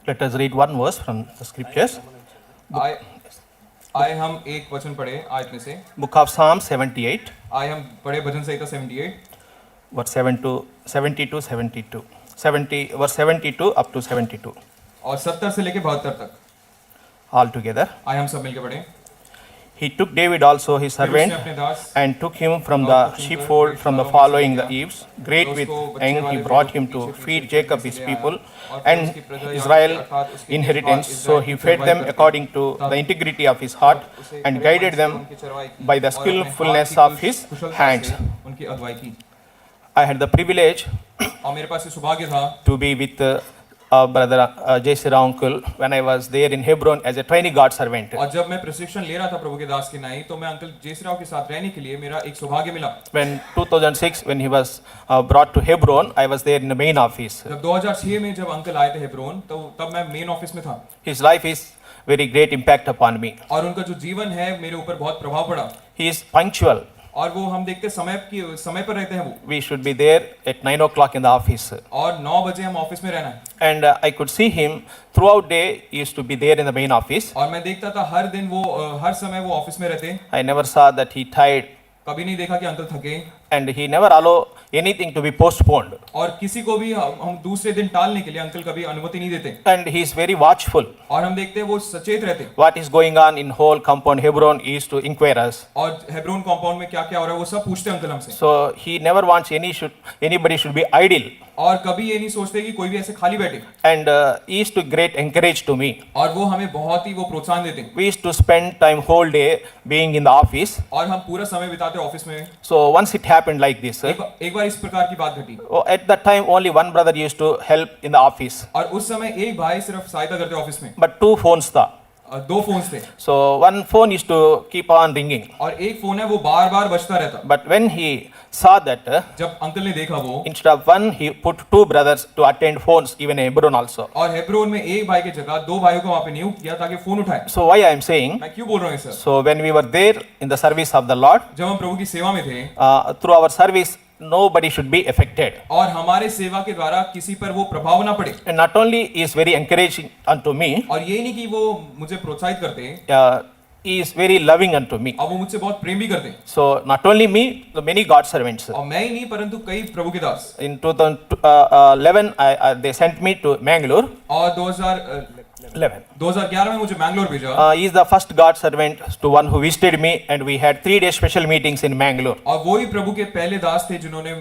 Let us read one verse from the scriptures. आए हम एक वचन पढ़े आयत में से। Book of Psalm 78, आए हम पढ़े भजन संहिता 78 verse 7 to 72, 72. 70, verse 72 up to 72 और 70 से लेके 72 तक all together. आए हम सब मिलकर पढ़े। He took David also his फिर servant उसने अपने दास and took him from the sheepfold from the following the eaves. Great with anger he brought him to feed Jacob his people and Israel inheritance. So he fed them according to the integrity of his heart and guided them by the skillfulness of his hands. उनकी अगुवाई की। I had the privilege और मेरे पास ये सौभाग्य था to be with brother Jaysira uncle when I was there in Hebron as a trainee God servant. और जब मैं प्रशिक्षण ले रहा था प्रभु के दास के नाई तो मैं अंकल जयसिराव के साथ रहने के लिए मेरा एक सौभाग्य मिला। When 2006 when he was brought to Hebron, I was there in the main office. जब 2006 में जब अंकल आए थे हेब्रोन तो तब मैं मेन ऑफिस में था। His life is very great impact upon me. और उनका जो जीवन है मेरे ऊपर बहुत प्रभाव पड़ा। He is punctual. और वो हम देखते समय पर रहते हैं वो। We should be there at 9 o'clock in the office. और 9 बजे हम ऑफिस में रहना है। And I could see him throughout day. He used to be there in the main office. और मैं देखता था हर दिन वो हर समय वो ऑफिस में रहते। I never saw that he tired. कभी नहीं देखा कि अंकल थके। And he never allow anything to be postponed. और किसी को भी हम दूसरे दिन टालने के लिए अंकल कभी अनुमति नहीं देते। And he is very watchful. और हम देखते हैं वो सचेत रहते। What is going on in whole compound Hebron is to inquire us. और हेब्रोन कंपाउंड में क्या-क्या हो रहा है वो सब पूछते अंकल हमसे। So he never wants anybody should be idle. और कभी ये नहीं सोचते कि कोई भी ऐसे खाली बैठे। And he is to great encourage to me. और वो हमें बहुत ही वो प्रोत्साहन देते हैं। We used to spend time whole day being in the office. और हम पूरा समय बिताते ऑफिस में। So once it happened like this. एक बार इस प्रकार की बात घटी। At that time only one brother used to help in the office. और उस समय एक भाई सिर्फ सहायता करते ऑफिस में। But 2 phones था. 2 फोन्स थे। So one phone used to keep on ringing. और एक फोन है वो बार-बार बजता रहता। But when he saw that, जब अंकल ने देखा वो, instead of one, he put 2 brothers to attend phones even in Hebron also. और हेब्रोन में एक भाई की जगह 2 भाइयों को वहाँ पे नियुक्त किया ताकि फोन उठाए। So why I am saying? मैं क्यों बोल रहा हूँ sir? So when we were there in the service of the Lord, जब हम प्रभु की सेवा में थे, through our service, nobody should be affected. और हमारे सेवा के द्वारा किसी पर वो प्रभाव ना पड़े। And not only he is very encouraging unto me, और ये नहीं कि वो मुझे प्रोत्साहित करते, he is very loving unto me. और वो मुझसे बहुत प्रेम भी करते। So not only me, the many God servants. और मैं ही नहीं परंतु कई प्रभु के दास। In 2011, they sent me to Mangalore. और 2011 में मुझे मैंगलोर भेजा। He is the first God servant to one who visited me, and we had 3-day special meetings in Mangalore. और वो ही प्रभु के पहले दास थे जिन्होंने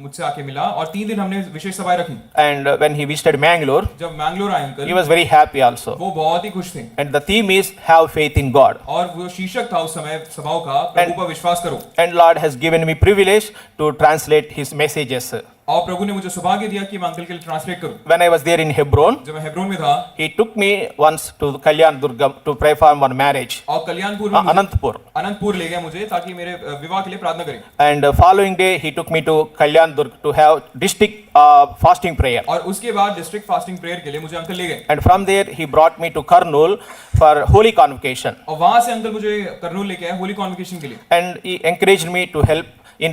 मुझसे आके मिला और 3 दिन हमने विशेष सभाएं रखी। And when he visited Mangalore, जब मैंगलोर आए uncle, he was very happy also. वो बहुत ही खुश थे। And the theme is have faith in God. और वो शीर्षक था उस समय सभाओं का प्रभु पर विश्वास करो। And Lord has given me privilege to translate his messages. और प्रभु ने मुझे सौभाग्य दिया कि मैं अंकल के लिए ट्रांसलेट करूं। When I was there in Hebron, जब मैं हेब्रोन में था, he took me once to Kalyan Durgam to pray for one marriage. और कल्याणपुर में Anantapur ले गया मुझे ताकि मेरे विवाह के लिए प्रार्थना करें। And following day he took me to Kalyan Durg to have district fasting prayer. और उसके बाद डिस्ट्रिक्ट फास्टिंग प्रेयर के लिए मुझे अंकल ले गए। And from there he brought me to Kurnool for holy convocation. और वहां से अंकल मुझे करनूल लेके आए होली कॉन्वोकेशन के लिए। And he encouraged me to help in